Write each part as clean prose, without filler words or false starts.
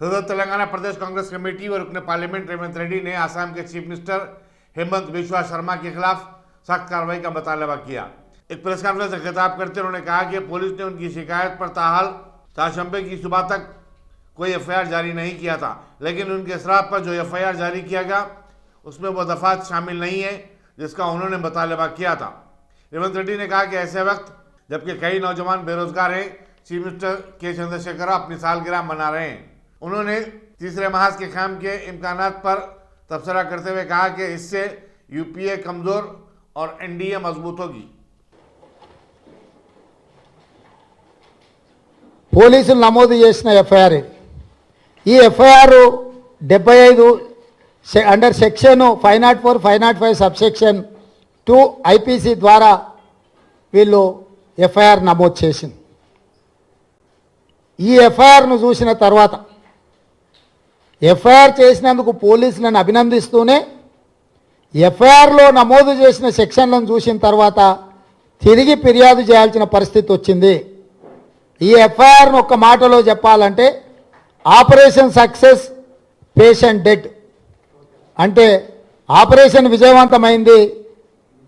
सदर तेलंगाना प्रदेश कांग्रेस कमेटी और रुकने पार्लियामेंट रेवंत रेड्डी ने आसाम के चीफ मिनिस्टर हेमंत बिश्वा शर्मा के खिलाफ सख्त कार्रवाई का मुतालबा किया। एक प्रेस कॉन्फ्रेंस से खिताब करते उन्होंने कहा कि पुलिस ने उनकी शिकायत पर ताहाल चाशंबे की सुबह तक कोई एफआईआर जारी नहीं किया था, लेकिन उनके शराब पर जो एफआईआर जारी किया गया उसमें वो दफात शामिल नहीं है जिसका उन्होंने मुतालबा किया था। रेवंत रेड्डी ने कहा कि ऐसे वक्त जबकि कई नौजवान बेरोजगार हैं, चीफ मिनिस्टर के चंद्रशेखर राव अपनी सालगिरह मना रहे हैं। उन्होंने तीसरे महाज के काम के इम्कानात पर तबसरा करते हुए कहा कि इससे यूपीए कमजोर और एनडीए मजबूत होगी। పోలీసులు నమోదు చేసిన ఎఫ్ఐఆర్ ఈ FIR 75 under section 504 505 sub section 2 IPC ద్వారా వీళ్ళు ఎఫ్ఐఆర్ నమోదు చేసింది। ఈ ఎఫ్ఐఆర్ను చూసిన తర్వాత ఎఫ్ఐఆర్ చేసినందుకు పోలీసులను అభినందిస్తూనే ఎఫ్ఐఆర్లో నమోదు చేసిన సెక్షన్లను చూసిన తర్వాత తిరిగి ఫిర్యాదు చేయాల్సిన పరిస్థితి వచ్చింది। ఈ ఎఫ్ఐఆర్ను ఒక్క మాటలో చెప్పాలంటే ఆపరేషన్ సక్సెస్ పేషెంట్ డెడ్ అంటే ఆపరేషన్ విజయవంతమైంది,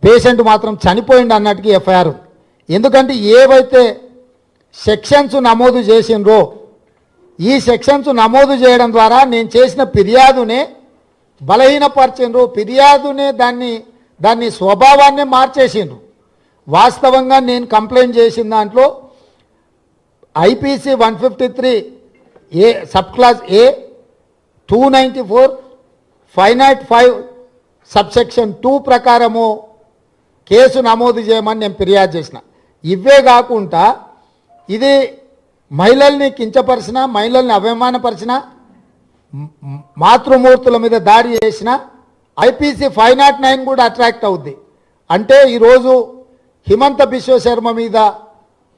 పేషెంట్ మాత్రం చనిపోయింది అన్నట్టుగా ఎఫ్ఐఆర్ ఉంది। ఎందుకంటే ఏవైతే సెక్షన్స్ నమోదు చేసినరో ఈ సెక్షన్స్ నమోదు చేయడం ద్వారా నేను చేసిన ఫిర్యాదునే బలహీనపరిచిండ్రు, ఫిర్యాదునే దాన్ని స్వభావాన్ని మార్చేసిండ్రు। వాస్తవంగా నేను కంప్లైంట్ చేసిన దాంట్లో ఐపీసీ 153 ఏ సబ్ క్లాస్ ఏ 294 505 సబ్ సెక్షన్ 2 ప్రకారము కేసు నమోదు చేయమని నేను ఫిర్యాదు చేసిన। ఇవే కాకుండా ఇది మహిళల్ని కించపరిచిన, మహిళల్ని అవమానపరిచిన, మాతృమూర్తుల మీద దాడి చేసిన ఐపీసీ 509 కూడా అట్రాక్ట్ అవుద్ది। అంటే ఈరోజు హిమంత బిశ్వ శర్మ మీద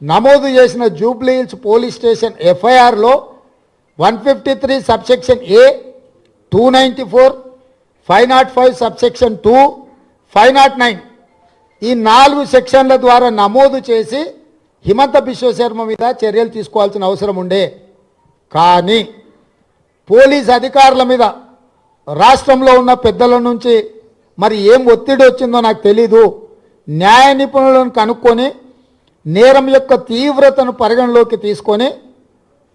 నమోదు చేసిన జూబ్లీ హిల్స్ పోలీస్ స్టేషన్ ఎఫ్ఐఆర్లో 153 sub section A 294 505 sub section 2 509 ఈ 4 సెక్షన్ల ద్వారా నమోదు చేసి హిమంత బిశ్వ శర్మ మీద చర్యలు తీసుకోవాల్సిన అవసరం ఉండే। కానీ పోలీస్ అధికారుల మీద రాష్ట్రంలో ఉన్న పెద్దల నుంచి మరి ఏం ఒత్తిడి వచ్చిందో నాకు తెలీదు। న్యాయ నిపుణులను కనుక్కొని నేరం యొక్క తీవ్రతను పరిగణలోకి తీసుకొని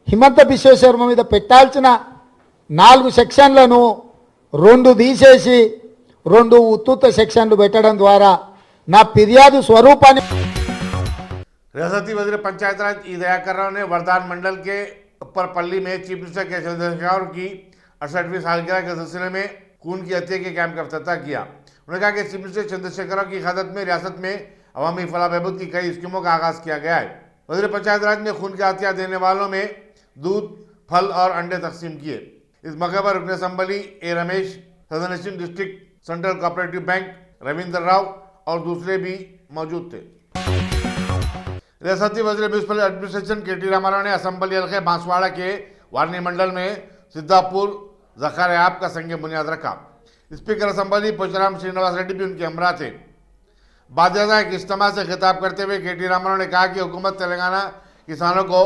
హిమంత బిశ్వ శర్మ మీద పెట్టాల్సిన 4 సెక్షన్లను 2 తీసేసి 2 ఉత్తుత సెక్షన్లు పెట్టడం ద్వారా నా ఫిర్యాదు స్వరూపాన్ని रियासती वजीर पंचायत राज ई दयाकर राव ने वरदान मंडल के ऊपर पल्ली में चीफ मिनिस्टर के चंद्रशेखर की 68वीं सालगिरह के सिलसिले में खून की हत्या के कैंप का अफ्ताह किया। उन्होंने कहा कि चीफ मिनिस्टर चंद्रशेखर राव की क़यादत में रियासत में अवामी फलाह बहबूद की कई स्कीमों का आगाज़ किया गया है। वजीर पंचायत राज ने खून की हत्या देने वालों में दूध, फल और अंडे तकसीम किए। इस मौके पर रुकने असम्बली ए रमेश, सदन district central cooperative bank Ravindra Rao और दूसरे भी मौजूद थे। रियासती वजीर म्यूनसिपल एडमिनिस्ट्रेशन केटी रामाराव ने असम्बली हल्के बांसवाड़ा के वारनी मंडल में सिद्धापुर जखार ऐप का संग बुनियाद रखा। स्पीकर असम्बली पुष्पराम श्रीनिवास रेड्डी भी उनके हमरा थे। बादशाह एक इज्तिमा से खिताब करते हुए केटी रामाराव ने कहा कि हुकूमत तेलंगाना किसानों को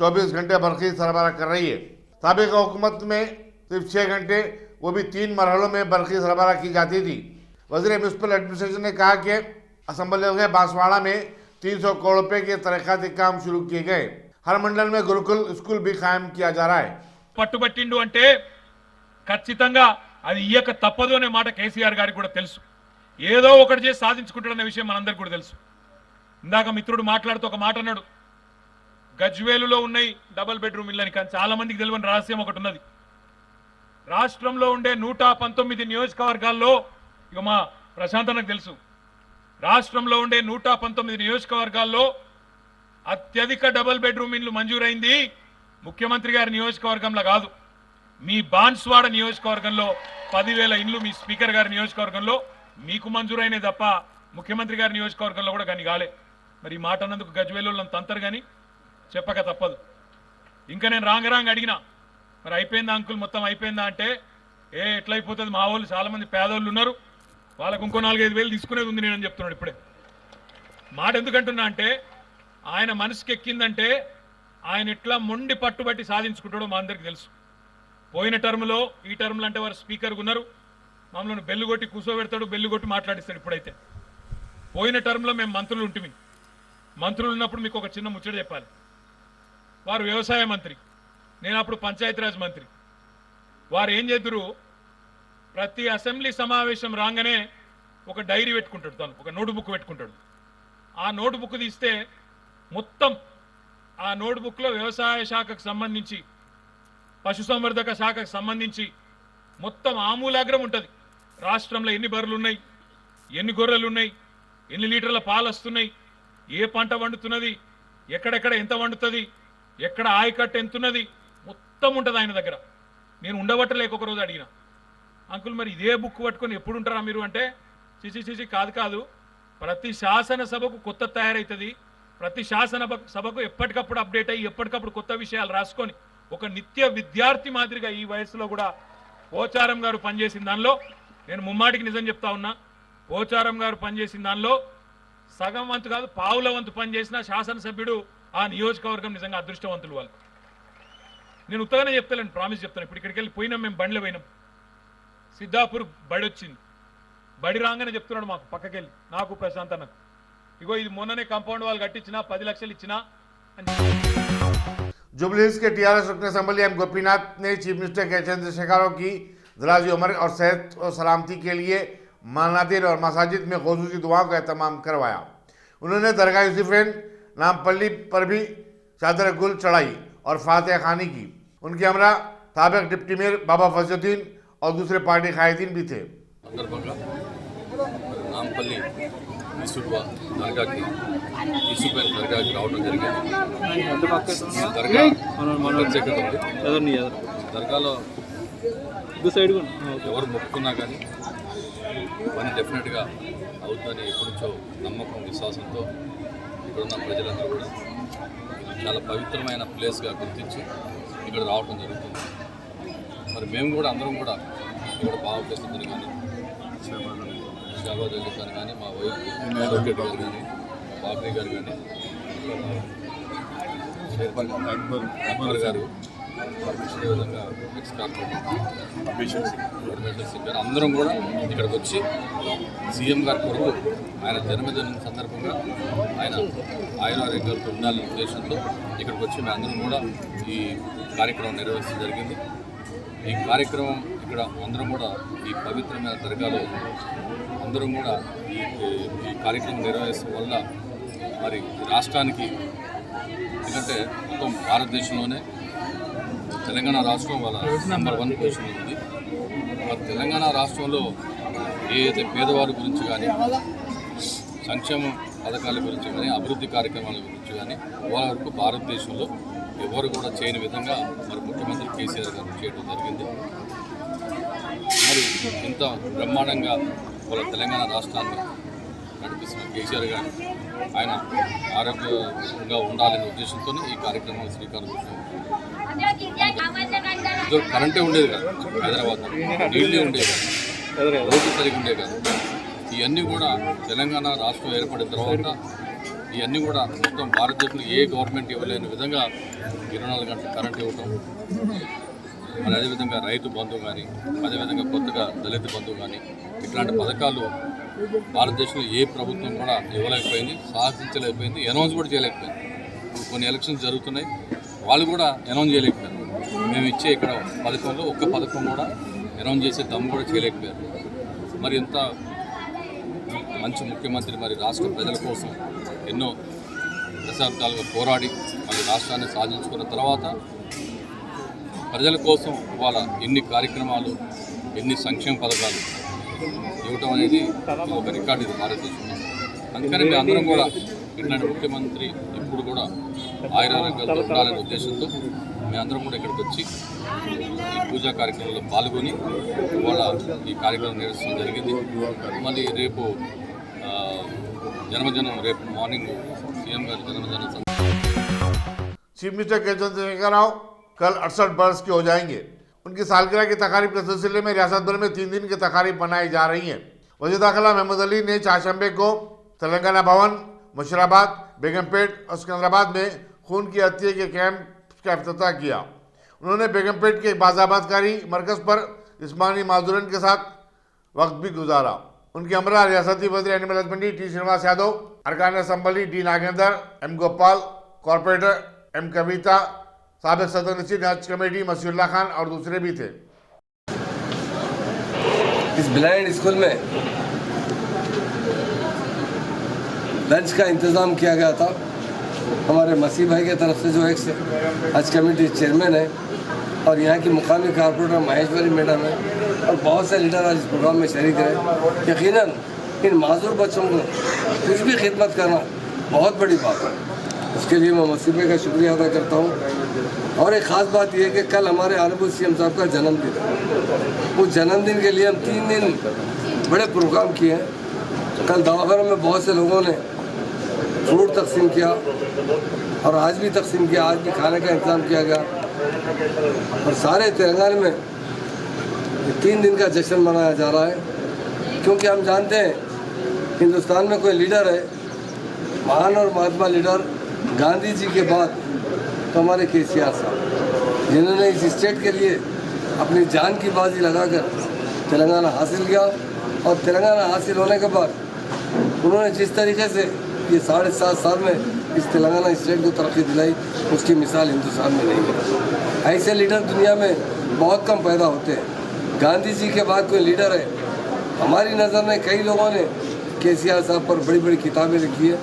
24 घंटे बरखी सरबराह कर रही है। साबिक हुकूमत में सिर्फ 6 घंटे, वो भी 3 मरहलों में बरखी सरबराह की जाती थी। वजीर म्यूनसिपल एडमिनिस्ट्रेशन ने कहा कि असम्बली हल्के बांसवाड़ा में 300 करोड़ रुपए के तरक्याती काम शुरू किए गए। हर मंडल में गुरुकुल स्कूल भी कायम किया जा रहा है। పట్టుబట్టిండు అంటే ఖచ్చితంగా అది ఇయ్యక తప్పదు అనే మాట కేసీఆర్ గారికి కూడా తెలుసు। ఏదో ఒకటి చేసి సాధించుకుంటాడనే విషయం మనందరికీ కూడా తెలుసు। ఇందాక మిత్రుడు మాట్లాడుతూ ఒక మాట అన్నాడు, గజ్వేలులో ఉన్నాయి డబుల్ బెడ్రూమ్ ఇల్లు అని। కానీ చాలా మందికి తెలియని రహస్యం ఒకటి ఉన్నది। రాష్ట్రంలో ఉండే 119 నియోజకవర్గాల్లో ఇక మా ప్రశాంత్ అన్నకు తెలుసు, రాష్ట్రంలో ఉండే 119 నియోజకవర్గాల్లో అత్యధిక డబుల్ బెడ్రూమ్ ఇల్లు మంజూరైంది ముఖ్యమంత్రి గారి నియోజకవర్గంలో కాదు, మీ బాన్స్వాడ నియోజకవర్గంలో 10,000 ఇండ్లు మీ స్పీకర్ గారి నియోజకవర్గంలో మీకు మంజూరైనవి తప్ప ముఖ్యమంత్రి గారి నియోజకవర్గంలో కూడా కానీ కాలే। మరి ఈ మాట అన్నందుకు గజ్వేలు తంతరు కానీ చెప్పక తప్పదు। ఇంకా నేను రాంగ అడిగినా, మరి అయిపోయిందా అంకుల్, మొత్తం అయిపోయిందా అంటే ఎట్లయిపోతుంది, మా వాళ్ళు చాలా మంది పేదోళ్ళు ఉన్నారు, వాళ్ళకు ఇంకో 4-5 వేలు తీసుకునేది ఉంది నేనని చెప్తున్నాడు। ఇప్పుడే మాట ఎందుకంటున్నా అంటే ఆయన మనసుకి ఎక్కిందంటే ఆయన ఎట్లా మొండి పట్టుబట్టి సాధించుకుంటాడో మా అందరికి తెలుసు। పోయిన టర్మ్లో ఈ టర్మ్లో అంటే వారు స్పీకర్గా ఉన్నారు, మమ్మల్ని బెల్లు కొట్టి కూర్చోబెడతాడు, బెల్లు కొట్టి మాట్లాడిస్తాడు. ఇప్పుడైతే పోయిన టర్మ్లో మేము మంత్రులు ఉంటుంది, మంత్రులు ఉన్నప్పుడు మీకు ఒక చిన్న ముచ్చట చెప్పాలి. వారు వ్యవసాయ మంత్రి, నేను అప్పుడు పంచాయతీరాజ్ మంత్రి. వారు ఏం చేద్దరు, ప్రతి అసెంబ్లీ సమావేశం రాగానే ఒక డైరీ పెట్టుకుంటాడు, తను ఒక నోట్ బుక్ పెట్టుకుంటాడు. ఆ నోట్ బుక్ తీస్తే మొత్తం ఆ నోట్ బుక్లో వ్యవసాయ శాఖకు సంబంధించి, పశుసంవర్ధక శాఖకు సంబంధించి మొత్తం ఆమూలాగ్రం ఉంటుంది. రాష్ట్రంలో ఎన్ని బర్రెలు ఉన్నాయి, ఎన్ని గొర్రెలు ఉన్నాయి, ఎన్ని లీటర్ల పాలు వస్తున్నాయి, ఏ పంట వండుతున్నది, ఎక్కడెక్కడ ఎంత వండుతుంది, ఎక్కడ ఆయకట్టు ఎంతున్నది, మొత్తం ఉంటుంది ఆయన దగ్గర. నేను ఉండబట్టలేక ఒక రోజు అడిగిన, అంకుల్ మరి ఇదే బుక్ పట్టుకొని ఎప్పుడు ఉంటారా మీరు అంటే, చిచి కాదు, ప్రతి శాసనసభకు కొత్త తయారవుతుంది, ప్రతి శాసనసభకు ఎప్పటికప్పుడు అప్డేట్ అయ్యి ఎప్పటికప్పుడు కొత్త విషయాలు రాసుకొని ఒక నిత్య విద్యార్థి మాదిరిగా ఈ వయసులో కూడా పోచారం గారు పనిచేసిన దానిలో నేను ముమ్మాటికి నిజం చెప్తా ఉన్నా. పోచారం గారు పనిచేసిన దానిలో సగం వంతు కాదు, పావుల వంతు పనిచేసిన శాసనసభ్యుడు ఆ నియోజకవర్గం నిజంగా అదృష్టవంతులు వాళ్ళు. నేను ఉత్తగానే చెప్తాను, ప్రామిస్ చెప్తాను. ఇప్పుడు ఇక్కడికి వెళ్ళి పోయినాం, మేము బండ్లో పోయినాం, సిద్ధాపూర్ బడి వచ్చింది. బడి రాగానే చెప్తున్నాడు మాకు పక్కకెళ్ళి, నాకు ప్రశాంత్ అన్నకు, ఇగో ఇది మొన్ననే కాంపౌండ్ వాళ్ళు కట్టించినా 10 లక్షలు ఇచ్చినా అని. जुबली हिल्स के टीआरएस रुकन असम्बली एम गोपीनाथ ने चीफ मिनिस्टर के चंद्रशेखरों की दराजी उम्र और सेहत और सलामती के लिए मानादिर और मसाजिद में ख़ुसूसी दुआओं का एहतमाम करवाया। उन्होंने दरगाह यूसुफैन नामपल्ली पर भी चादर गुल चढ़ाई और फातिहा खानी की। उनके हमरा साबिक डिप्टी मेयर बाबा फजलुद्दीन और दूसरे पार्टी कायदीन भी थे। నాంపల్లి ఇసుక దర్గాకి ఇసుపైన దర్గాకి రావడం జరిగింది. దర్గా ప్రత్యేకత ఉంది. దర్గాలో ఎవరు మొక్కుకున్నా కానీ పని డెఫినెట్గా అవుతుందని ఎప్పటి నుంచో నమ్మకం విశ్వాసంతో ఇక్కడున్న ప్రజలందరూ కూడా చాలా పవిత్రమైన ప్లేస్గా గుర్తించి ఇక్కడ రావడం జరుగుతుంది. మరి మేము కూడా అందరం కూడా ఇక్కడ బావకేస్తుంది కానీ షాబాద్ అలీ ఖాన్ కానీ, మా వైఫ్ అడ్వకేట్ గారు కానీ, బాబ్రీ గారు కానీ, అక్బర్ గారు, అదేవిధంగా ఎక్స్ కార్పొరేటర్ పరమేశ్వర్ సింగ్ గారు అందరం కూడా ఇక్కడికి వచ్చి సీఎం గారి కొరకు ఆయన జన్మదినం సందర్భంగా ఆయన ఆయురారోగ్యాలతో ఉండాలనే ఉద్దేశంతో ఇక్కడికి వచ్చి మేము అందరం కూడా ఈ కార్యక్రమం నిర్వహించడం జరిగింది. ఈ కార్యక్రమం ఇక్కడ అందరం కూడా ఈ పవిత్రమైన దర్గాలో అందరం కూడా ఈ కార్యక్రమం నిర్వహించడం వల్ల మరి రాష్ట్రానికి, ఎందుకంటే మొత్తం భారతదేశంలోనే తెలంగాణ రాష్ట్రం వాళ్ళ నెంబర్ 1 పొజిషన్లో ఉంది. మరి తెలంగాణ రాష్ట్రంలో ఏదైతే పేదవారి గురించి కానీ, సంక్షేమ పథకాల గురించి కానీ, అభివృద్ధి కార్యక్రమాల గురించి కానీ వాళ్ళ వరకు భారతదేశంలో ఎవరు కూడా చేయని విధంగా మరి ముఖ్యమంత్రి కేసీఆర్ గారు చేయడం జరిగింది. మరి ఇంత బ్రహ్మాండంగా వాళ్ళ తెలంగాణ రాష్ట్రాన్ని నడిపిస్తున్న కేసీఆర్ గారు ఆయన ఆరోగ్యంగా ఉండాలనే ఉద్దేశంతో ఈ కార్యక్రమం శ్రీకారం చుట్టారు. కరెంటే ఉండేది కాదు హైదరాబాద్లో, నీళ్ళే ఉండేది కాదు, రోడ్డు సరిగ్గా ఉండేది కాదు. ఇవన్నీ కూడా తెలంగాణ రాష్ట్రం ఏర్పడిన తర్వాత ఇవన్నీ కూడా మొత్తం భారతదేశంలో ఏ గవర్నమెంట్ ఇవ్వలేని విధంగా 24 గంటలు కరెంట్ ఇవ్వటం, మరి అదేవిధంగా రైతు బంధు కానీ, అదేవిధంగా కొత్తగా దళిత బంధు కానీ, ఇట్లాంటి పథకాలు భారతదేశంలో ఏ ప్రభుత్వం కూడా ఇవ్వలేకపోయింది, సాధించలేకపోయింది, అనౌన్స్ కూడా చేయలేకపోయింది. కొన్ని ఎలక్షన్స్ జరుగుతున్నాయి, వాళ్ళు కూడా అనౌన్స్ చేయలేకపోయారు. మేము ఇచ్చే ఇక్కడ పథకంలో ఒక్క పథకం కూడా అనౌన్స్ చేసే దమ్ము కూడా చేయలేకపోయారు. మరి ఇంత మంచి ముఖ్యమంత్రి మరి రాష్ట్ర ప్రజల కోసం ఎన్నో దశాబ్దాలుగా పోరాడి మరి రాష్ట్రాన్ని సాధించుకున్న తర్వాత ప్రజల కోసం ఇవాళ ఎన్ని కార్యక్రమాలు, ఎన్ని సంక్షేమ పథకాలు ఇవ్వటం అనేది ఒక రికార్డు ఇది భారతదేశంలో. అందుకని మేము అందరం కూడా ఇట్లాంటి ముఖ్యమంత్రి ఇప్పుడు కూడా ఆయురారోగ్యాలతో ఉండాలనే ఉద్దేశంతో మేమందరం కూడా ఇక్కడికి వచ్చి ఈ పూజా కార్యక్రమంలో పాల్గొని ఇవాళ ఈ కార్యక్రమం నిర్వహించడం జరిగింది. మళ్ళీ రేపు జన్మదినం, రేపు మార్నింగ్ సీఎం గారి జన్మదినం. चीफ मिनिस्टर के चंद्रशेखर राव कल 68 वर्ष के हो जाएंगे। उनकी सालगिरह की तकारीब के सिलसिले में रियासत भर में 3 दिन की तकारीब मनाई जा रही हैं। वज़ीर दाखिला महमूद अली ने चारशंबे को तेलंगाना भवन, मुशीराबाद, बेगमपेट और सिकंदराबाद में खून की हत्या के कैंप का इफ्तिताह किया। उन्होंने बेगमपेट के एक बाजाबादकारी मरकज पर इस्मानी माजूरन के साथ वक्त भी गुजारा। उनके हमरा रियासती वज़ीर animal husbandry T Srinivas Yadav, अरकान assembly D Nagendra, M Gopal, corporator M Kavitha, साबिक सदर नशीद हज कमेटी मसीउल्लाह खान और दूसरे भी थे। इस ब्लाइंड स्कूल में लंच का इंतज़ाम किया गया था। हमारे मसीह भाई की तरफ से जो एक हज कमेटी चेयरमैन है और यहाँ की मुकामी कारपोरेटर महेश्वरी मैडम है और बहुत से लीडर आज इस प्रोग्राम में शरीक रहे। यकीनन इन माजूर बच्चों को कुछ भी खिदमत करना बहुत बड़ी बात है। उसके लिए मैं मसीह भाई का शुक्रिया अदा करता हूँ। और एक ख़ास बात यह है कि कल हमारे ऑनरेबल सीएम साहब का जन्मदिन है। उस जन्मदिन के लिए हम 3 दिन बड़े प्रोग्राम किए हैं। कल दवाखानों में बहुत से लोगों ने फ्रूट तकसीम किया और आज भी तकसीम किया, आज भी खाने का इंतज़ाम किया गया। और सारे तेलंगाना में 3 दिन का जश्न मनाया जा रहा है, क्योंकि हम जानते हैं हिंदुस्तान में कोई लीडर है महान और महात्मा लीडर गांधी जी के बाद तो हमारे केसीआर साहब, जिन्होंने इस स्टेट के लिए अपनी जान की बाजी लगाकर तेलंगाना हासिल किया। और तेलंगाना हासिल होने के बाद उन्होंने जिस तरीके से ये 7.5 साल में इस तेलंगाना स्टेट को तरक्की दिलाई, उसकी मिसाल हिंदुस्तान में नहीं है। ऐसे लीडर दुनिया में बहुत कम पैदा होते हैं। गांधी जी के बाद कोई लीडर है, हमारी नज़र में कई लोगों ने केसीआर साहब पर बड़ी बड़ी किताबें लिखी है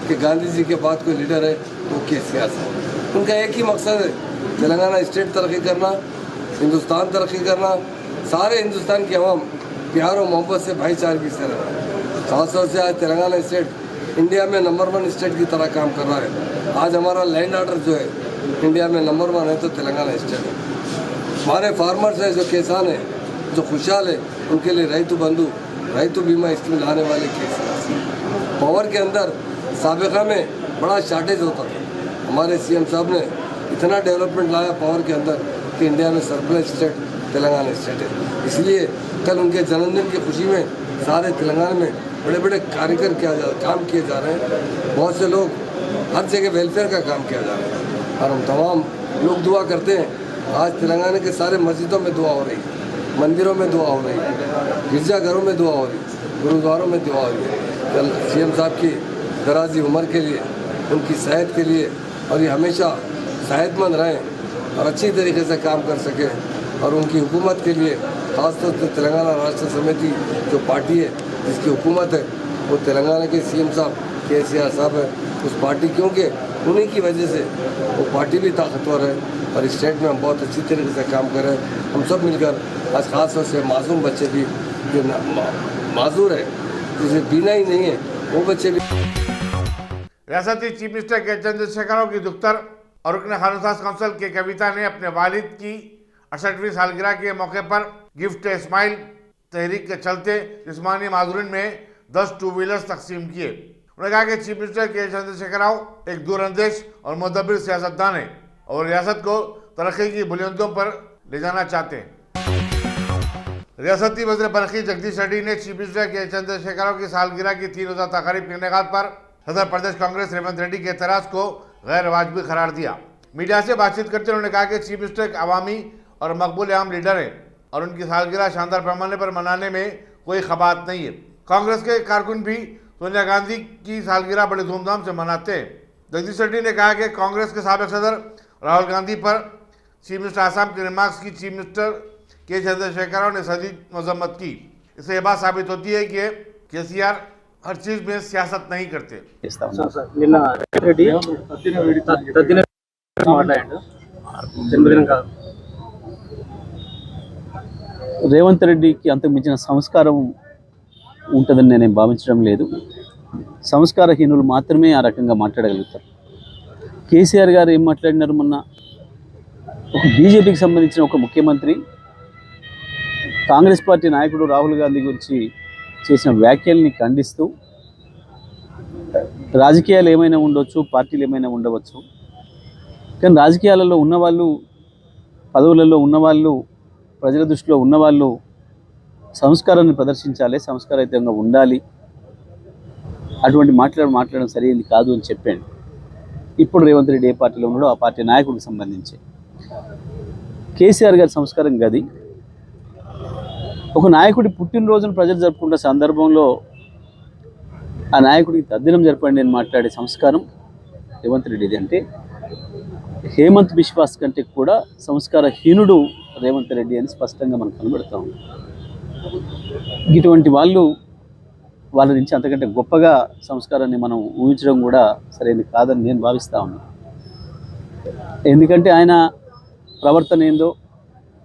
कि गांधी जी के बाद कोई लीडर है तो केसीआर साहब। उनका एक ही मकसद है, तेलंगाना स्टेट तरक्की करना, हिंदुस्तान तरक्की करना, सारे हिंदुस्तान की आवाम प्यार और मोहब्बत से भाईचारगी से रहना। खासतौर से आज तेलंगाना स्टेट इंडिया में नंबर 1 स्टेट की तरह काम कर रहा है। आज हमारा लैंड ऑर्डर जो है इंडिया में नंबर 1 है तो तेलंगाना स्टेट है। हमारे फार्मर्स हैं, जो किसान हैं, जो खुशहाल है, उनके लिए रैतु बंधु रैतु बीमा स्कीम लाने वाले केसीआर। पावर के अंदर साबिका में बड़ा शार्टेज होता था, हमारे सीएम साहब ने इतना डेवलपमेंट लाया पावर के अंदर कि इंडिया में सरप्लस स्टेट तेलंगाना स्टेट है। इसलिए कल उनके जन्मदिन की खुशी में सारे तेलंगाना में बड़े बड़े काम किए जा रहे हैं। बहुत से लोग हर जगह वेलफेयर का काम किया जा रहा है और हम तमाम लोग दुआ करते हैं। आज तेलंगाना के सारे मस्जिदों में दुआ हो रही है, मंदिरों में दुआ हो रही है, गिरजाघरों में दुआ हो रही है, गुरुद्वारों में दुआ हो रही है। कल सीएम साहब की दराजी उम्र के लिए, उनकी सेहत के लिए, और ये हमेशा सेहतमंद रहें और अच्छी तरीके से काम कर सकें। और उनकी हुकूमत के लिए खासतौर से तेलंगाना राष्ट्र समिति जो पार्टी है जिसकी हुकूमत है वो तेलंगाना के सीएम साहब केसीआर साहब है। उस पार्टी क्योंकि उन्हीं की वजह से वो पार्टी भी ताकतवर है और इस स्टेट में हम बहुत अच्छी तरीके से काम कर रहे हैं। हम सब मिलकर आज खास तौर से मासूम बच्चे भी जो माजूर है, जिसे बीना ही नहीं है, वो बच्चे भी। रियासती चीफ मिनिस्टर के चंद्रशेखर राव की दुख्तर और रुकन खानसास काउंसिल के कविता ने अपने वालिद की 68वीं सालगिरह के मौके पर गिफ्ट ए स्माइल तहरीक के चलते जिस्मानी माजूरीन में 10 2 व्हीलर्स तकसीम किए। उन्होंने कहा कि चीफ मिनिस्टर के चंद्रशेखर राव एक दूरअंदेश और मुदब्बिर सियासतदान है और रियासत को तरक्की की बुलंदियों पर ले जाना चाहते हैं। रियासती वज़ीर बरक़ी जगदीश रेड्डी ने चीफ मिनिस्टर के चंद्रशेखर राव की सालगिरह की 3 रोज़ा तक़रीब के निकात पर सदर प्रदेश कांग्रेस रेवंत रेड्डी के एतराज़ को गैर वाजिबी करार दिया। मीडिया से बातचीत करते उन्होंने कहा कि चीफ मिनिस्टर एक अवामी और मकबूल आम लीडर हैं और उनकी सालगिरह शानदार पैमाने पर मनाने में कोई खबात नहीं है। कांग्रेस के कारकुन भी सोनिया गांधी की सालगिरह बड़े धूमधाम से मनाते हैं। जगदीश रेड्डी ने कहा कि कांग्रेस के साबिक सदर राहुल गांधी पर चीफ मिनिस्टर आसाम के रिमार्क्स की चीफ मिनिस्टर के चंद्रशेखर राव ने शदीद मजम्मत की। इससे यह बात साबित होती है कि केसीआर हर चीज में सियासत नहीं करते। నిన్న రెడ్డి తద్దిన మాట్లాడాడు జన్మదినం కాదు రేవంత్ రెడ్డికి అంతకు మించిన సంస్కారం ఉంటుందని నేను భావించడం లేదు. సంస్కారహీనులు మాత్రమే ఆ రకంగా మాట్లాడగలుగుతారు. కేసీఆర్ గారు ఏం మాట్లాడినారు మొన్న? ఒక బీజేపీకి సంబంధించిన ఒక ముఖ్యమంత్రి కాంగ్రెస్ పార్టీ నాయకుడు రాహుల్ గాంధీ గురించి చేసిన వ్యాఖ్యల్ని ఖండిస్తూ రాజకీయాలు ఏమైనా ఉండొచ్చు, పార్టీలు ఏమైనా ఉండవచ్చు, కానీ రాజకీయాలలో ఉన్నవాళ్ళు, పదవులలో ఉన్నవాళ్ళు, ప్రజల దృష్టిలో ఉన్నవాళ్ళు సంస్కారాన్ని ప్రదర్శించాలి, సంస్కారయుతంగా ఉండాలి. అటువంటి మాట్లాడడం సరైనది కాదు అని చెప్పాను. ఇప్పుడు రేవంత్ రెడ్డి ఏ పార్టీలో ఉన్నాడో ఆ పార్టీ నాయకుడికి సంబంధించి కేసీఆర్ గారి సంస్కారం గది. ఒక నాయకుడి పుట్టినరోజును ప్రజలు జరుపుకున్న సందర్భంలో ఆ నాయకుడికి తద్దినం జరపండి అని మాట్లాడే సంస్కారం రేవంత్ రెడ్డిది. అంటే హేమంత్ బిశ్వాస్ కంటే కూడా సంస్కారహీనుడు రేవంత్ రెడ్డి అని స్పష్టంగా మనకు కనబడుతూ ఉంది. ఇటువంటి వాళ్ళ నుంచి అంతకంటే గొప్పగా సంస్కారాన్ని మనం ఊహించడం కూడా సరైనది కాదని నేను భావిస్తూ ఉన్నాను. ఎందుకంటే ఆయన ప్రవర్తన ఏందో,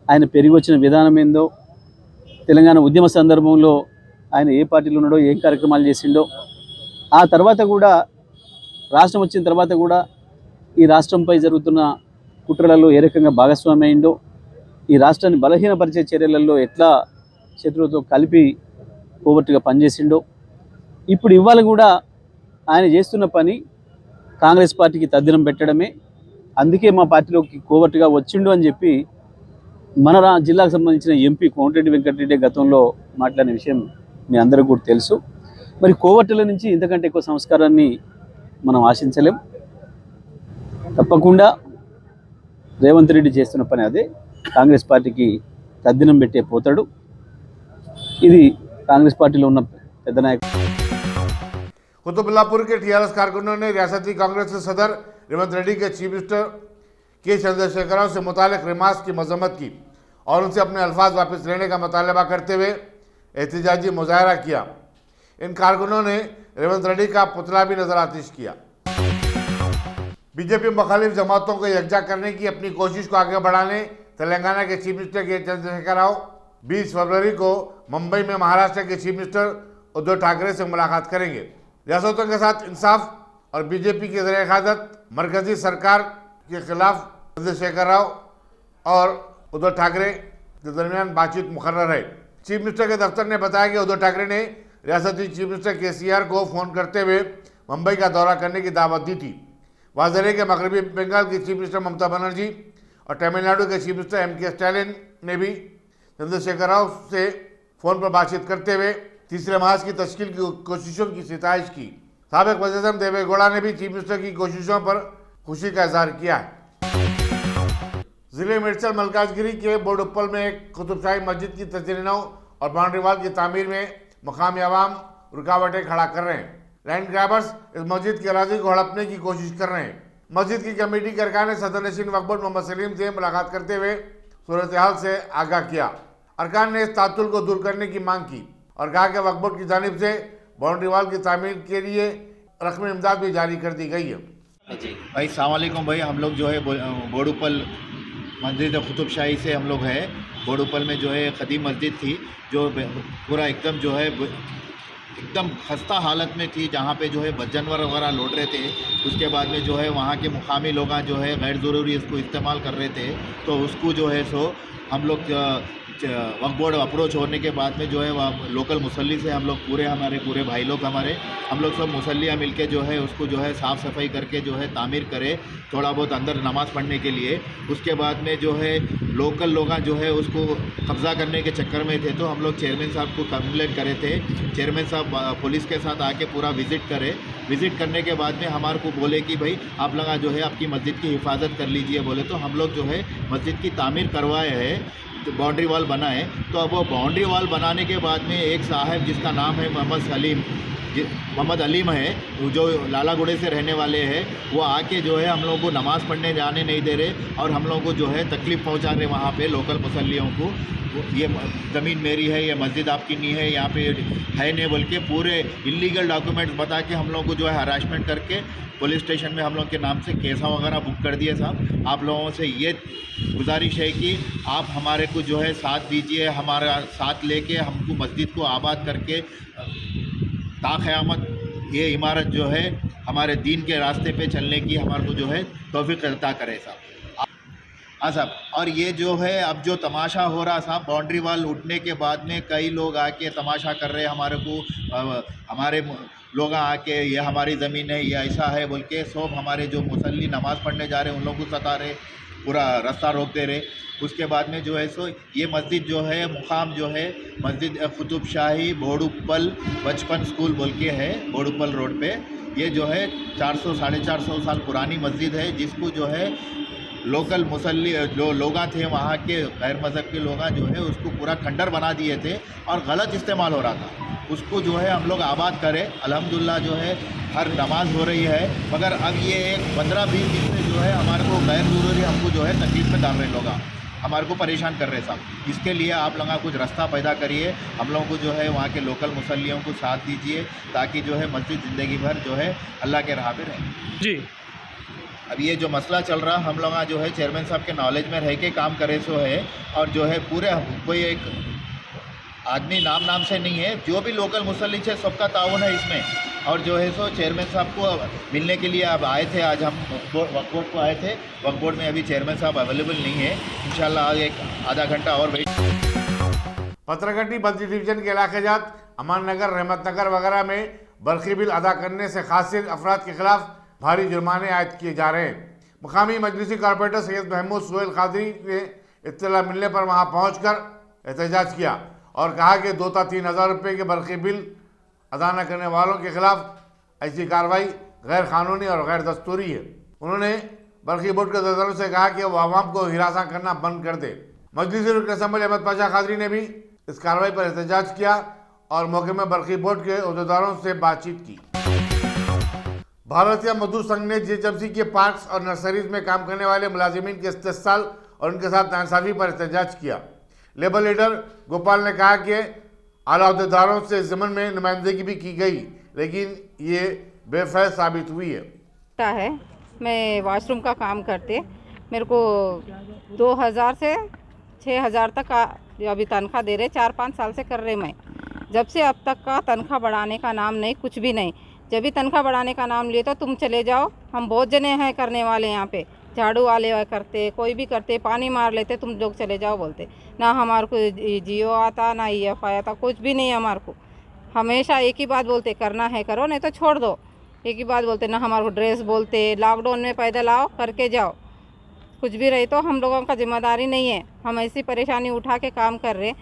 ఆయన పెరిగి వచ్చిన విధానం ఏందో, తెలంగాణ ఉద్యమ సందర్భంలో ఆయన ఏ పార్టీలో ఉన్నాడో, ఏం కార్యక్రమాలు చేసిండో, ఆ తర్వాత కూడా రాష్ట్రం వచ్చిన తర్వాత కూడా ఈ రాష్ట్రంపై జరుగుతున్న కుట్రలలో ఏ రకంగా భాగస్వామి అయిందో, ఈ రాష్ట్రాన్ని బలహీనపరిచే చర్యలలో ఎట్లా శత్రువుతో కలిపి కోవర్టుగా పనిచేసిండో, ఇప్పుడు ఇవాళ కూడా ఆయన చేస్తున్న పని కాంగ్రెస్ పార్టీకి తద్దినం పెట్టడమే. అందుకే మా పార్టీలోకి కోవర్టుగా వచ్చిండు అని చెప్పి మన జిల్లాకు సంబంధించిన ఎంపీ కోమటిరెడ్డి వెంకటరెడ్డి గతంలో మాట్లాడిన విషయం మీ అందరికీ కూడా తెలుసు. మరి కోవర్టుల నుంచి ఇంతకంటే ఎక్కువ సంస్కారాన్ని మనం ఆశించలేం. తప్పకుండా రేవంత్ రెడ్డి చేస్తున్న పని అదే, కాంగ్రెస్ పార్టీకి తద్దినం పెట్టే పోతాడు. ఇది కాంగ్రెస్ పార్టీలో ఉన్న పెద్ద నాయకుడు. कुतुबुल्लापुर के टीआरएस कारकुनों ने रियासती कांग्रेस के सदर रेवंत रेड्डी के चीफ मिनिस्टर के चंद्रशेखर राव से मुतालिक रिमार्क्स की मजम्मत की और उनसे अपने अल्फाज वापस लेने का मुतालबा करते हुए एहतजाजी मुजाहरा किया। इन कारकुनों ने रेवंत रेड्डी का पुतला भी नजरआतिश किया। बीजेपी मुखालिफ जमातों को यकजा करने की अपनी कोशिश को आगे बढ़ाने तेलंगाना के चीफ मिनिस्टर के चंद्रशेखर राव 20 फरवरी को मुंबई में महाराष्ट्र के चीफ मिनिस्टर उद्धव ठाकरे से मुलाकात करेंगे। रियासतों के साथ इंसाफ और बीजेपी की ज़रिए क़यादत मरकजी सरकार के खिलाफ चंद्रशेखर राव और उद्धव ठाकरे के दरमियान बातचीत मुकर्रर है। चीफ मिनिस्टर के दफ्तर ने बताया कि उद्धव ठाकरे ने रियासती चीफ मिनिस्टर केसीआर को फ़ोन करते हुए मुंबई का दौरा करने की दावत दी थी। वाज़ेह है कि मगरबी बंगाल की चीफ मिनिस्टर ममता बनर्जी और तमिलनाडु के चीफ मिनिस्टर MK स्टालिन ने भी चंद्रशेखर राव से फ़ोन पर बातचीत करते हुए तीसरे महाज की तश्कील की कोशिशों की सिताइश की। साबिक वज़ीर-ए-आज़म देवेगौड़ा ने भी चीफ मिनिस्टर की कोशिशों पर खुशी का इजहार किया है। जिले मिर्चल मलकाजगिरी के बोडुप्पल में एक कुतुबशाही मस्जिद की तजदीद और बाउंड्री वाल की तामीर में मकामी अवाम रुकावटें खड़ा कर रहे हैं। लैंड ग्रैबर्स इस मस्जिद के अराज़ी को हड़पने की कोशिश कर रहे हैं। मस्जिद की कमेटी के अरकान ने सदर नशीन वक्फ बोर्ड मोहम्मद सलीम से मुलाकात करते हुए सूरत हाल से आगाह किया। अरकान ने इस तातुल को दूर करने की मांग की और कहा कि वक्फ बोर्ड की जानिब से बाउंड्री वाल की तामीर के लिए रकमी इमदाद भी जारी कर दी गई है। भाई अस्सलाम वालेकुम भाई, हम लोग जो है बोडुप्पल मस्जिद कुतुबशाही से हम लोग है। बोडुप्पल में जो है कदीम मस्जिद थी जो पूरा एकदम जो है एकदम खस्ता हालत में थी, जहाँ पे जो है जानवर वगैरह लौट रहे थे। उसके बाद में जो है वहाँ के मुकामी लोग जो है गैर ज़रूरी इसको इस्तेमाल कर रहे थे, तो उसको जो है सो हम लोग वक्फ बोर्ड अप्रोच होने के बाद में जो है वह लोकल मुसल्ली से हम लोग हमारे पूरे भाई लोग हम लोग सब मुसल्लियाँ मिलके जो है उसको जो है साफ़ सफाई करके जो है तामीर करे, थोड़ा बहुत अंदर नमाज़ पढ़ने के लिए। उसके बाद में जो है लोकल लोग जो है उसको कब्ज़ा करने के चक्कर में थे, तो हम लोग चेयरमैन साहब को कंप्लेंट करे थे। चेयरमैन साहब पुलिस के साथ आके पूरा विज़िट करे। विज़िट करने के बाद में हमारे को बोले कि भाई आप लोग जो है आपकी मस्जिद की हिफाजत कर लीजिए बोले, तो हम लोग जो है मस्जिद की तामीर करवाए हैं, तो बाउंड्री वॉल बनाए। तो अब वो बाउंड्री वॉल बनाने के बाद में एक साहब जिसका नाम है मोहम्मद अलीम है, जो लालागुड़े से रहने वाले हैं, वो आके जो है हम लोगों को नमाज़ पढ़ने जाने नहीं दे रहे और हम लोगों को जो है तकलीफ़ पहुंचा रहे वहाँ पे लोकल मुसल्लियों को। ये ज़मीन मेरी है, ये मस्जिद आपकी नहीं है, यहाँ पे है नहीं बोल के पूरे इलीगल डॉक्यूमेंट्स बता के हम लोगों को जो है हरासमेंट करके पुलिस स्टेशन में हम लोग के नाम से केसा वगैरह बुक कर दिए। साहब आप लोगों से ये गुजारिश है कि आप हमारे को जो है साथ दीजिए, हमारा साथ लेके हमको मस्जिद को आबाद करके ताक़यामत ये इमारत जो है हमारे दीन के रास्ते पे चलने की हमारे को जो है तौफीक अता करे साहब। हाँ साहब, और ये जो है अब जो तमाशा हो रहा साहब, बाउंड्री वाल उठने के बाद में कई लोग आके तमाशा कर रहे हैं हमारे को, हमारे लोग आके ये हमारी ज़मीन है, ये ऐसा है बोल के सब हमारे जो मुसल्ली नमाज़ पढ़ने जा रहे हैं उन लोगों को सता रहे, पूरा रास्ता रोक दे रहे। उसके बाद में जो है सो ये मस्जिद जो है मुकाम जो है मस्जिद कुतुबशाही बोडुप्पल बचपन स्कूल बोल के है बोडुप्पल रोड पे। ये जो है 400 साढ़े 400 साल पुरानी मस्जिद है, जिसको जो है लोकल मुसल्ली जो लोग थे वहाँ के गैर मज़हब के लोग जो है उसको पूरा खंडर बना दिए थे और गलत इस्तेमाल हो रहा था, उसको जो है हम लोग आबाद करें। अल्हम्दुलिल्लाह जो है हर नमाज हो रही है, मगर अब ये एक 15-20 दिन से जो है हमारे को गैर ज़रूरी हमको जो है तकलीफ में डाल रहे लोग, हमारे को परेशान कर रहे साहब। इसके लिए आप लोग कुछ रास्ता पैदा करिए, हम लोगों को जो है वहाँ के लोकल मुसल्लियों को साथ दीजिए ताकि जो है मस्जिद ज़िंदगी भर जो है अल्लाह के राह पे रहें। जी अब ये जो मसला चल रहा हम लोग जो है चेयरमैन साहब के नॉलेज में रह के काम करे सो है, और जो है पूरे कोई एक आदमी नाम से नहीं है, जो भी लोकल मुसल्ली है सबका ताउन है इसमें। और जो है सो चेयरमैन साहब को मिलने के लिए अब आए थे, आज हम वक्फ बोर्ड को आए थे। वक्फ बोर्ड में अभी चेयरमैन साहब अवेलेबल नहीं है, इंशाल्लाह आज एक आधा घंटा और वेट। पत्रघटी बद्री डिवीजन के इलाके जात अमान नगर, रहमत नगर वगैरह में बरकी बिल अदा करने से खासिर अफराद के खिलाफ भारी जुर्माने आयद किए जा रहे हैं। मुकामी मजलिसी कारपोरेटर सैयद महमूद सुहेल कादरी ने इत्तला मिलने पर वहां पहुंचकर एहतजाज किया और कहा कि 2 से 3 हज़ार रुपये के बरकी बिल अदा न करने वालों के खिलाफ ऐसी कार्रवाई गैर कानूनी और गैर दस्तूरी है। उन्होंने बरकी बोर्ड के अफसरों से कहा कि वो आवाम को हिरासा करना बंद कर दे। मजलिसी रुकन असम्बली अहमद पाशा कादरी ने भी इस कार्रवाई पर एहतजाज किया और मौके में बरकी बोर्ड के अहदेदारों से बातचीत की। भारतीय मजदूर संघ ने जीएचएमसी के पार्क्स और नर्सरीज में काम करने वाले मुलाजिमीन के इस्तेहसाल और उनके साथ नाइंसाफी पर एहतजाज किया। लेबर लीडर गोपाल ने कहा कि आला अहदेदारों से इस ज़मन में नुमाइंदगी भी की गई, लेकिन ये बेफैज साबित हुई है। मैं वॉशरूम का काम करते, मेरे को 2000 से 6000 तक अभी तनख्वाह दे रहे, 4-5 साल से कर रहे। मैं जब से अब तक का तनख्वाह बढ़ाने का नाम नहीं, कुछ भी नहीं। जब भी तनख्वाह बढ़ाने का नाम लिए तो तुम चले जाओ, हम बहुत जने हैं करने वाले यहाँ पे, झाड़ू वाले करते, कोई भी करते, पानी मार लेते, तुम लोग चले जाओ बोलते। ना हमारे को जियो आता, ना EF आता, कुछ भी नहीं हमारे को। हमेशा एक ही बात बोलते, करना है करो नहीं तो छोड़ दो, एक ही बात बोलते। ना हमारे को ड्रेस बोलते, लॉकडाउन में पैदल आओ करके जाओ, कुछ भी रही तो हम लोगों का जिम्मेदारी नहीं है। हम ऐसी परेशानी उठा के काम कर रहे,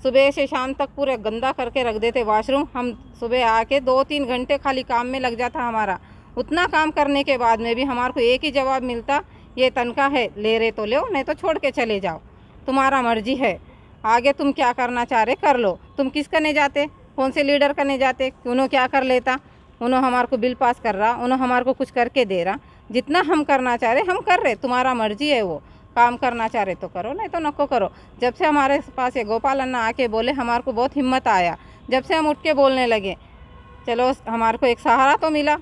सुबह से शाम तक पूरे गंदा करके रख देते वॉशरूम। हम सुबह आके 2-3 घंटे खाली काम में लग जाता हमारा। उतना काम करने के बाद में भी हमारे को एक ही जवाब मिलता, ये तनख्वाह है, ले रहे तो लो नहीं तो छोड़ के चले जाओ, तुम्हारा मर्जी है, आगे तुम क्या करना चाह रहे कर लो। तुम किस करने जाते, कौन से लीडर करने जाते, उन्होंने क्या कर लेता, उन्होंने हमारे को बिल पास कर रहा, उन्होंने हमारे को कुछ करके दे रहा। जितना हम करना चाह रहे हम कर रहे, तुम्हारा मर्जी है, वो काम करना चाह रहे तो करो नहीं तो नको करो। जब से हमारे पास ये गोपाल अन्ना आके बोले, हमारे को बहुत हिम्मत आया। जब से हम उठ के बोलने लगे, चलो हमारे को एक सहारा तो मिला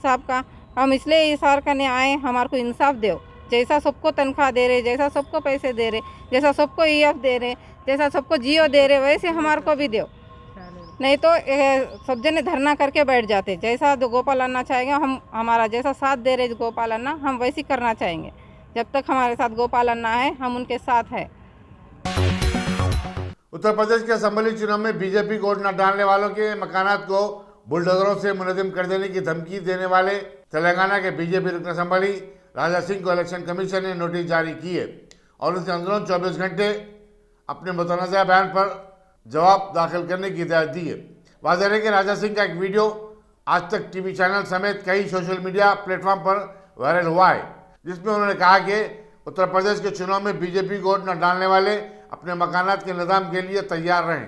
साहब का, हम इसलिए इशार करने आए, हमारे को इंसाफ दो। जैसा सबको तनख्वाह दे रहे, जैसा सबको पैसे दे रहे, जैसा सबको EF दे रहे, जैसा सबको जियो दे रहे, वैसे हमारे को भी दो, नहीं तो सब जने धरना करके बैठ जाते। जैसा गोपाल अन्ना चाहेंगे, हम हमारा जैसा साथ दे रहे गोपाल अन्ना, हम वैसे करना चाहेंगे। जब तक हमारे साथ गोपाल अन्ना है, हम उनके साथ है। उत्तर प्रदेश के असेंबली चुनाव में बीजेपी को वोट न डालने वालों के मकानात को बुलडोजरों से मुनज़्ज़म कर देने की धमकी देने वाले तेलंगाना के बीजेपी रुकन असम्बली राजा सिंह को इलेक्शन कमीशन ने नोटिस जारी की है और उनसे अंदरों 24 घंटे अपने मुतनाज़ा बयान पर जवाब दाखिल करने की हिदायत दी है। वाज़ेह है कि राजा सिंह का एक वीडियो आज तक टीवी चैनल समेत कई सोशल मीडिया प्लेटफॉर्म पर वायरल हुआ है, जिसमें उन्होंने कहा कि उत्तर प्रदेश के चुनाव में बीजेपी को वोट न डालने वाले अपने मकानात के निज़ाम के लिए तैयार रहें।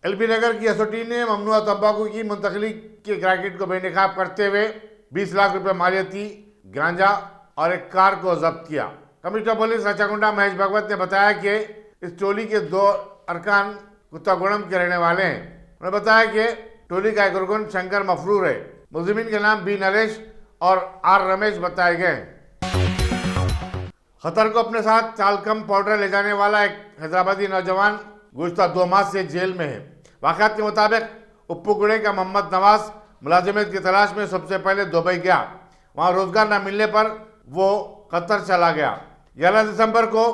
LB नगर की SOT ने ममनुआ तंबाकू की मुंतकली के रैकेट को बेनकाब करते हुए 20 लाख रुपए मालियती गांजा और एक कार को जब्त किया। कमिश्नर पुलिस रचाकुंडा महेश भगवत ने बताया कि इस टोली के 2 अरकान कुत्तागुड़म के रहने वाले हैं। उन्होंने बताया कि टोली का एक रुकन शंकर मफरूर है। मुलजिमीन के नाम B नरेश और R रमेश बताए गए। खतर को अपने साथ तालकम पाउडर ले जाने वाला एक हैदराबादी नौजवान गुज़श्ता 2 माह से जेल में है। वाक़यात के मुताबिक उप्पुगुड़े का मोहम्मद नवाज मुलाजिमत की तलाश में सबसे पहले दुबई गया। वहाँ रोजगार न मिलने पर वो कतर चला गया। 11 दिसंबर को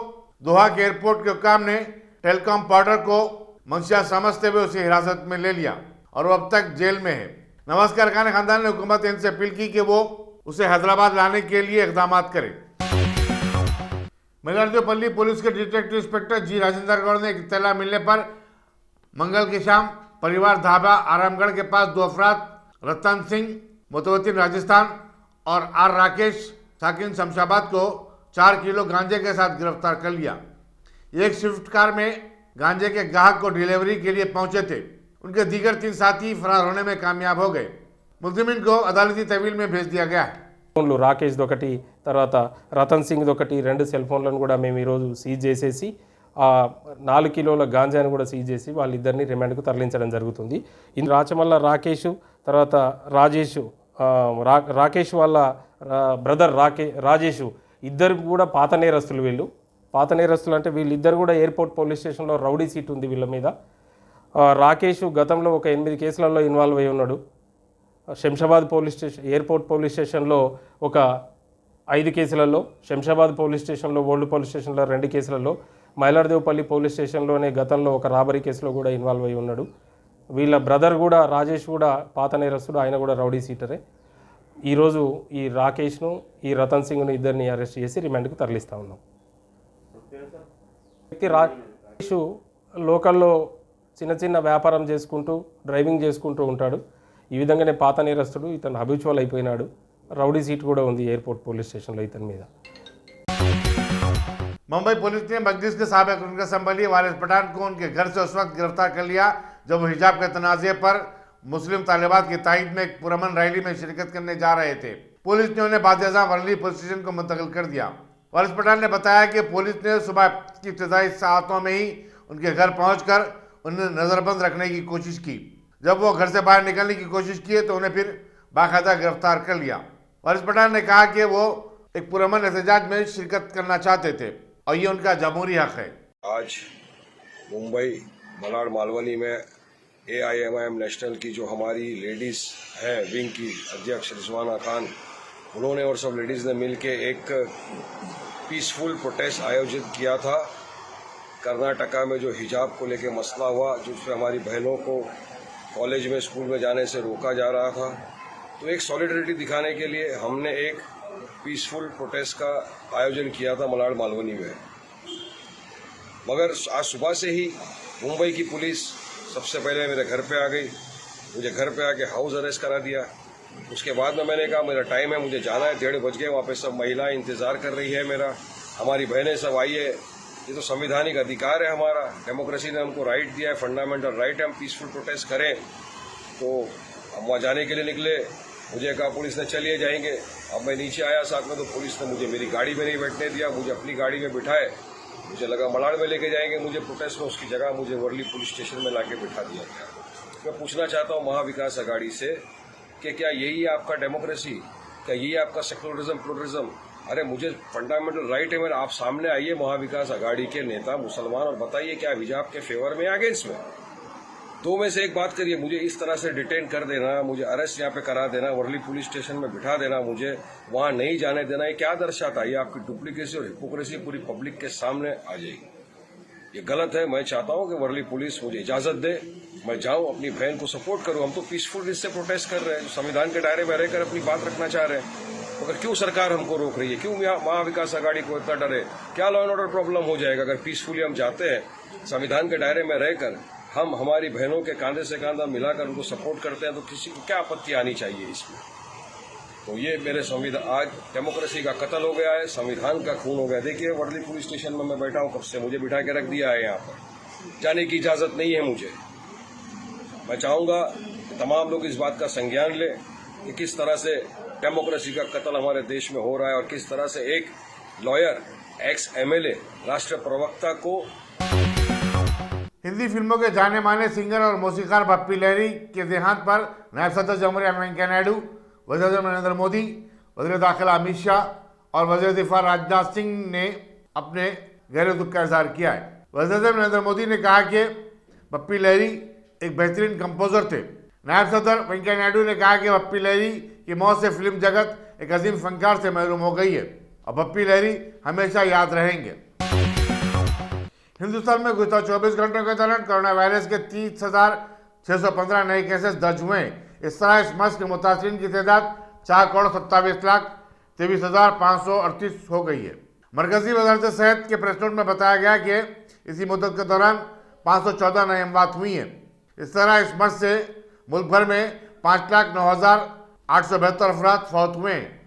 दोहा के एयरपोर्ट के हुक्काम ने टेलकॉम पाउडर को मंशिया समझते हुए उसे हिरासत में ले लिया और वो अब तक जेल में है। नवाज के अरकान खानदान ने हुकूमत हिंद से अपील की कि वो उसे हैदराबाद लाने के लिए इकदाम करे। मिलारदेवपल्ली पुलिस के डिटेक्टिव इंस्पेक्टर जी राजेंद्र गौड़ ने इत्तला मिलने पर मंगल की शाम परिवार ढाबा आरामगढ़ के पास 2 अफराद रतन सिंह मुतवतिन राजस्थान और R राकेश साकिन शमशाबाद को 4 किलो गांजे के साथ गिरफ्तार कर लिया। एक स्विफ्ट कार में गांजे के ग्राहक को डिलीवरी के लिए पहुंचे थे। उनके दीगर 3 साथी फरार होने में कामयाब हो गए। मुलजिमिन को अदालती तहवील में भेज दिया गया है। ఫోన్లు రాకేష్ ఒకటి, తర్వాత రతన్ సింగ్ ఒకటి, 2 సెల్ ఫోన్లను కూడా మేము ఈరోజు సీజ్ చేసేసి 4 కిలోల గాంజాను కూడా సీజ్ చేసి వాళ్ళిద్దరిని రిమాండ్కు తరలించడం జరుగుతుంది. ఇది రాచమల్ల రాకేష్, తర్వాత రాకేష్ వాళ్ళ బ్రదర్ రాజేష్ ఇద్దరు కూడా పాత నేరస్తులు. వీళ్ళు పాత నేరస్తులు అంటే వీళ్ళిద్దరు కూడా ఎయిర్పోర్ట్ పోలీస్ స్టేషన్లో రౌడీ సీట్ ఉంది వీళ్ళ మీద. రాకేష్ గతంలో ఒక 8 కేసులలో ఇన్వాల్వ్ అయి ఉన్నాడు. Shamshabad police station, airport police స్టేషన్లో ఒక 5 కేసులలో, శంషాబాద్ పోలీస్ స్టేషన్లో, ఓల్డ్ పోలీస్ స్టేషన్లో 2 కేసులలో, మైలార్దేవపల్లి పోలీస్ స్టేషన్లోనే గతంలో ఒక రాబరీ కేసులో కూడా ఇన్వాల్వ్ అయి ఉన్నాడు. వీళ్ళ బ్రదర్ కూడా రాజేష్ కూడా పాత నేరస్తుడు, ఆయన కూడా రౌడీ సీటరే. ఈరోజు ఈ రాకేష్ను, ఈ రతన్ సింగ్ను ఇద్దరిని అరెస్ట్ చేసి రిమాండ్కు తరలిస్తూ ఉన్నాం. వ్యక్తి రాకేష్ లోకల్లో చిన్న చిన్న వ్యాపారం చేసుకుంటూ డ్రైవింగ్ చేసుకుంటూ ఉంటాడు. ఈ విధంగానే పాత నేరస్తుడు, ఇతను హబిచువల్ అయిపోయినాడు. రౌడీ సీట్ కూడా ఉంది ఎయిర్పోర్ట్ పోలీస్ స్టేషన్లో ఇతని మీద. मुंबई पुलिस ने मजलिस के साबिक रुकन असम्बली वारिस पठान को उनके घर से उस वक्त गिरफ्तार कर लिया जब वो हिजाब के तनाज़े पर मुस्लिम तालिबात की तायद में एक पुरअमन रैली में शिरकत करने जा रहे थे। पुलिस ने उन्हें बादशाह वर्ली पुलिस स्टेशन को मुंतकिल कर दिया। वारिस पठान ने बताया कि पुलिस ने सुबह की इब्तदाई सातों में ही उनके घर पहुंचकर उन्हें नज़रबंद रखने की कोशिश की। जब वो घर से बाहर निकलने की कोशिश किए तो उन्हें फिर बाकायदा गिरफ्तार कर लिया। वारिस पठान ने कहा कि वो एक पुरअमन एहतजाज में शिरकत करना चाहते थे और ये उनका जमहूरी हक है। आज मुंबई मलाड मालवनी में AIMIM नेशनल की जो हमारी लेडीज़ हैं विंग की अध्यक्ष रिजवाना खान, उन्होंने और सब लेडीज़ ने मिलके एक पीसफुल प्रोटेस्ट आयोजित किया था। कर्नाटका में जो हिजाब को लेके मसला हुआ, जिसमें हमारी बहनों को कॉलेज में स्कूल में जाने से रोका जा रहा था, तो एक सॉलिडरिटी दिखाने के लिए हमने एक पीसफुल प्रोटेस्ट का आयोजन किया था मलाड मालवनी में। मगर आज सुबह से ही मुंबई की पुलिस सबसे पहले मेरे घर पे आ गई, मुझे घर पे आके हाउस अरेस्ट करा दिया। उसके बाद में मैंने कहा मेरा टाइम है, मुझे जाना है, 1:30 बज गए। वहाँ पे सब महिलाएं इंतज़ार कर रही है मेरा, हमारी बहनें सब आई है। ये तो संवैधानिक अधिकार है हमारा, डेमोक्रेसी ने हमको राइट दिया है, फंडामेंटल राइट है, हम पीसफुल प्रोटेस्ट करें। तो हम वहाँ जाने के लिए निकले। मुझे कहा पुलिस ने चलिए जाएंगे। अब मैं नीचे आया साथ में, तो पुलिस ने मुझे मेरी गाड़ी में नहीं बैठने दिया, मुझे अपनी गाड़ी में बिठाए। मुझे लगा मलाड में लेके जाएंगे मुझे प्रोटेस्ट में, उसकी जगह मुझे वर्ली पुलिस स्टेशन में लाके बिठा दिया गया। मैं पूछना चाहता हूँ महाविकास अघाड़ी से कि क्या यही है आपका डेमोक्रेसी, क्या यही आपका सेक्युलरिज्म प्लूरलिज्म? अरे मुझे फंडामेंटल राइट है मेरा, आप सामने आइए महाविकास अघाड़ी के नेता मुसलमान और बताइए क्या हिजाब के फेवर में या अगेंस्ट में? 2 में से एक बात करिए। मुझे इस तरह से डिटेन कर देना, मुझे अरेस्ट यहाँ पे करा देना, वर्ली पुलिस स्टेशन में बिठा देना, मुझे वहाँ नहीं जाने देना, ये क्या दर्शाता है? ये आपकी डुप्लीकेसी और हिपोक्रेसी पूरी पब्लिक के सामने आ जाएगी। ये गलत है। मैं चाहता हूँ कि वर्ली पुलिस मुझे इजाजत दे, मैं जाऊँ अपनी बहन को सपोर्ट करूँ। हम तो पीसफुल इससे प्रोटेस्ट कर रहे हैं, संविधान के दायरे में रहकर अपनी बात रखना चाह रहे हैं। मगर क्यों सरकार हमको रोक रही है? क्यों महाविकास अघाड़ी को इतना डर है? क्या लॉ एंड ऑर्डर प्रॉब्लम हो जाएगा अगर पीसफुली हम जाते हैं, संविधान के दायरे में रहकर हम हमारी बहनों के कांधे से कांधा मिलाकर उनको सपोर्ट करते हैं, तो किसी को क्या आपत्ति आनी चाहिए इसमें? तो ये मेरे संविधान, आज डेमोक्रेसी का कत्ल हो गया है, संविधान का खून हो गया। देखिए वर्ली पुलिस स्टेशन में मैं बैठा हूँ कब से, मुझे बिठा के रख दिया है यहाँ पर, जाने की इजाज़त नहीं है मुझे। मैं चाहूँगा कि तमाम लोग इस बात का संज्ञान लें कि किस तरह से डेमोक्रेसी का कत्ल हमारे देश में हो रहा है और किस तरह से एक लॉयर, एक्स MLA, राष्ट्रीय प्रवक्ता को। हिंदी फिल्मों के जाने माने सिंगर और मौसीकार बप्पी लहरी के देहांत पर नायब सदर जमहूरिया वेंकैया नायडू, वज़ीर-ए-आज़म नरेंद्र मोदी, वज़ीर दाखिला अमित शाह और वज़ीर दिफा राजनाथ सिंह ने अपने गहरे दुख का इजहार किया है। वज़ीर-ए-आज़म नरेंद्र मोदी ने कहा कि बप्पी लहरी एक बेहतरीन कंपोजर थे। नायब सदर वेंकैया नायडू ने कहा कि बप्पी लहरी की मौत से फिल्म जगत एक अजीम फनकार से महरूम हो गई है और बप्पी लहरी हमेशा याद रहेंगे। हिंदुस्तान में गुज़श्ता 24 घंटों के दौरान कोरोना वायरस के 30,615 नए केसेस दर्ज हुए। इस तरह इस मर्ज के मुतासिरीन की तादाद 4,27,23,538 हो गई है। मरकजी वज़ारत सेहत के प्रेस नोट में बताया गया कि इसी मुद्दत के दौरान 514 नई अमवात हुई हैं। इस तरह इस मर्ज से मुल्क भर में 5,09,872 अफराद फौत हुए हैं।